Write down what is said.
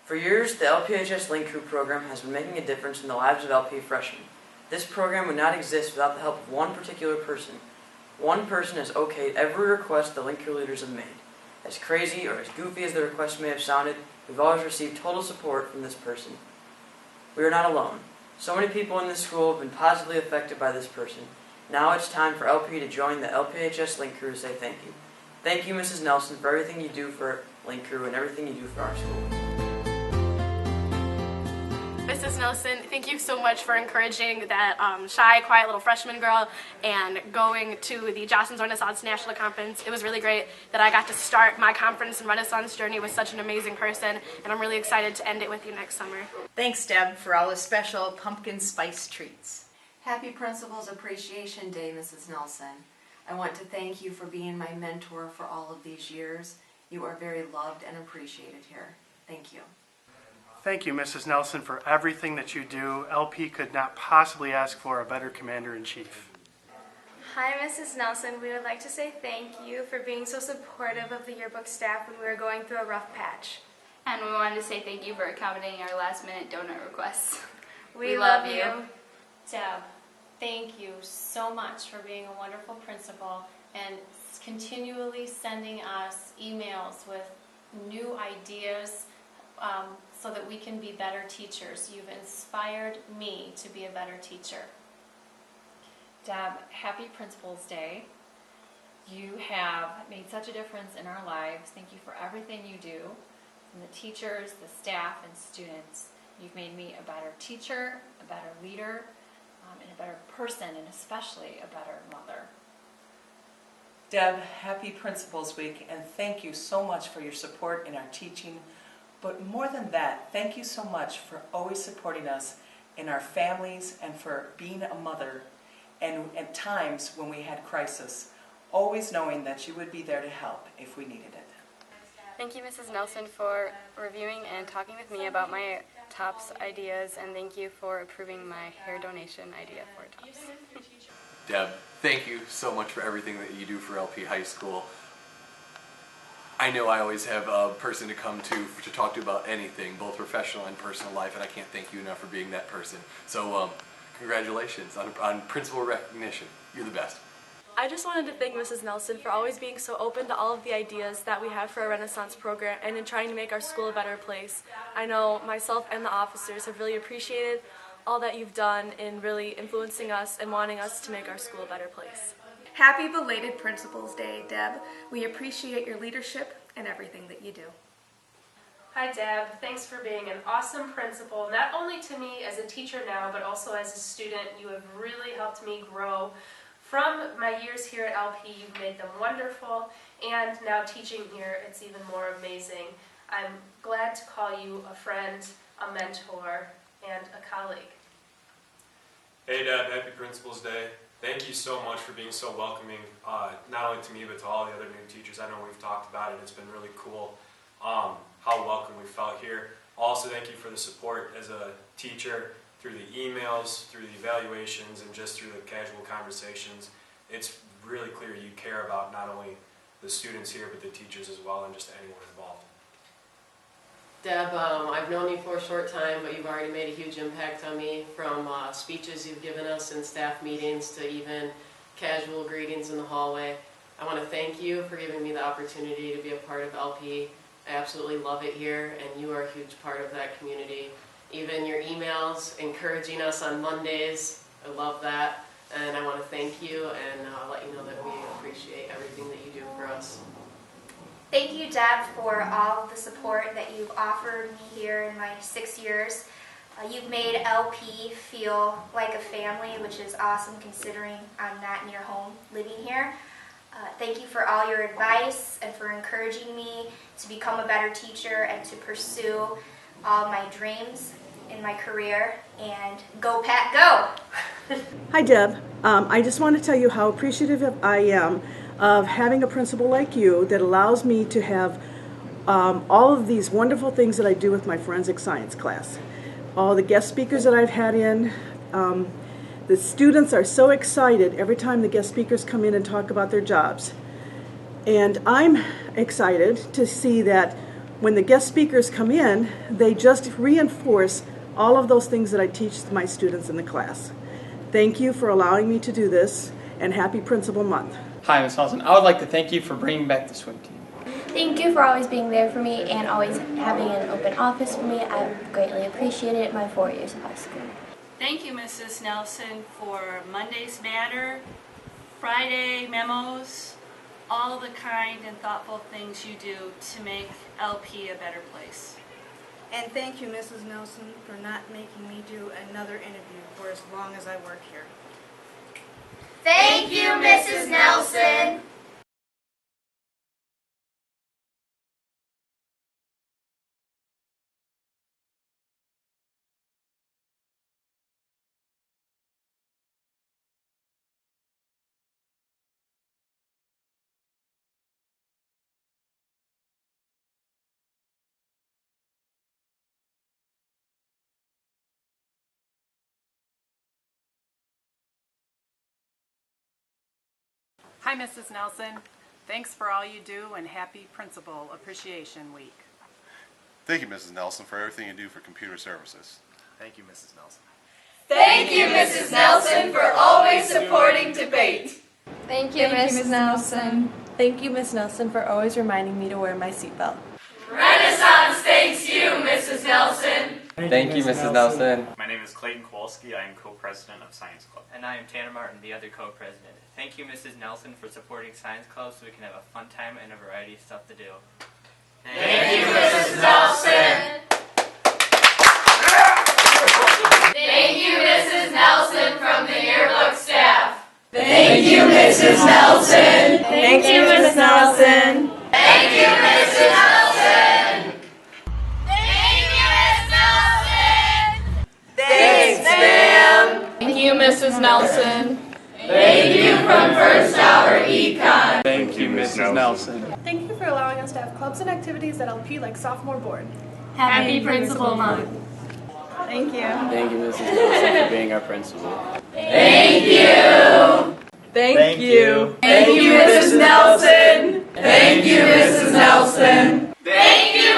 For years, the LPHS Link Crew program has been making a difference in the lives of LP freshmen. This program would not exist without the help of one particular person. One person has okayed every request the Link Crew leaders have made. As crazy or as goofy as the request may have sounded, we've always received total support from this person. We are not alone. So many people in this school have been positively affected by this person. Now it's time for LP to join the LPHS Link Crew to say thank you. Thank you, Mrs. Nelson, for everything you do for Link Crew and everything you do for our school. Mrs. Nelson, thank you so much for encouraging that shy, quiet little freshman girl and going to the Johnson's Renaissance National Conference. It was really great that I got to start my conference and Renaissance journey with such an amazing person, and I'm really excited to end it with you next summer. Thanks, Deb, for all the special pumpkin spice treats. Happy Principal's Appreciation Day, Mrs. Nelson. I want to thank you for being my mentor for all of these years. You are very loved and appreciated here. Thank you. Thank you, Mrs. Nelson, for everything that you do. LP could not possibly ask for a better Commander-in-Chief. Hi, Mrs. Nelson. We would like to say thank you for being so supportive of the yearbook staff when we were going through a rough patch. And we wanted to say thank you for accommodating our last-minute donut requests. We love you. Deb, thank you so much for being a wonderful principal and continually sending us emails with new ideas so that we can be better teachers. You've inspired me to be a better teacher. Deb, happy Principal's Day. You have made such a difference in our lives. Thank you for everything you do, from the teachers, the staff, and students. You've made me a better teacher, a better leader, and a better person, and especially a better mother. Deb, happy Principal's Week, and thank you so much for your support in our teaching. But more than that, thank you so much for always supporting us in our families and for being a mother, and at times when we had crisis, always knowing that you would be there to help if we needed it. Thank you, Mrs. Nelson, for reviewing and talking with me about my TOPS ideas, and thank you for approving my hair donation idea for TOPS. Deb, thank you so much for everything that you do for LP High School. I know I always have a person to come to talk to about anything, both professional and personal life, and I can't thank you enough for being that person. So congratulations on principal recognition. You're the best. I just wanted to thank Mrs. Nelson for always being so open to all of the ideas that we have for our Renaissance program and in trying to make our school a better place. I know myself and the officers have really appreciated all that you've done in really influencing us and wanting us to make our school a better place. Happy belated Principal's Day, Deb. We appreciate your leadership and everything that you do. Hi Deb, thanks for being an awesome principal, not only to me as a teacher now, but also as a student. You have really helped me grow. From my years here at LP, you've made them wonderful, and now teaching here, it's even more amazing. I'm glad to call you a friend, a mentor, and a colleague. Hey Deb, happy Principal's Day. Thank you so much for being so welcoming, not only to me, but to all the other new teachers. I know we've talked about it. It's been really cool how welcome we felt here. Also, thank you for the support as a teacher through the emails, through the evaluations, and just through the casual conversations. It's really clear you care about not only the students here, but the teachers as well, and just anyone involved. Deb, I've known you for a short time, but you've already made a huge impact on me, from speeches you've given us in staff meetings to even casual greetings in the hallway. I want to thank you for giving me the opportunity to be a part of LP. I absolutely love it here, and you are a huge part of that community. Even your emails encouraging us on Mondays, I love that, and I want to thank you and let you know that we appreciate everything that you do for us. Thank you, Deb, for all of the support that you've offered me here in my 6 years. You've made LP feel like a family, which is awesome considering I'm not near home living here. Thank you for all your advice and for encouraging me to become a better teacher and to pursue all my dreams in my career. And go Pat, go! Hi Deb, I just want to tell you how appreciative I am of having a principal like you that allows me to have all of these wonderful things that I do with my forensic science class. All the guest speakers that I've had in, the students are so excited every time the guest speakers come in and talk about their jobs. And I'm excited to see that when the guest speakers come in, they just reinforce all of those things that I teach my students in the class. Thank you for allowing me to do this, and happy Principal Month. Hi, Ms. Nelson. I would like to thank you for bringing back the swim team. Thank you for always being there for me and always having an open office for me. I've greatly appreciated it my 4 years of high school. Thank you, Mrs. Nelson, for Monday's Matter, Friday memos, all the kind and thoughtful things you do to make LP a better place. And thank you, Mrs. Nelson, for not making me do another interview for as long as I work here. Thank you, Mrs. Nelson. Hi, Mrs. Nelson. Thanks for all you do, and happy Principal Appreciation Week. Thank you, Mrs. Nelson, for everything you do for computer services. Thank you, Mrs. Nelson. Thank you, Mrs. Nelson, for always supporting debate. Thank you, Mrs. Nelson. Thank you, Ms. Nelson, for always reminding me to wear my seatbelt. Renaissance thanks you, Mrs. Nelson. Thank you, Mrs. Nelson. My name is Clayton Kowalski. I am co-president of Science Club. And I am Tanner Martin, the other co-president. Thank you, Mrs. Nelson, for supporting Science Club so we can have a fun time and a variety of stuff to do. Thank you, Mrs. Nelson. Thank you, Mrs. Nelson, from the yearbook staff. Thank you, Mrs. Nelson. Thank you, Ms. Nelson. Thank you, Mrs. Nelson. Thank you, Ms. Nelson. Thanks, ma'am. Thank you, Mrs. Nelson. Thank you from First Hour Econ. Thank you, Mrs. Nelson. Thank you for allowing us to have clubs and activities at LP like sophomore board. Happy Principal Month. Thank you. Thank you, Mrs. Nelson, for being our principal. Thank you. Thank you. Thank you, Mrs. Nelson. Thank you, Mrs. Nelson. Thank you,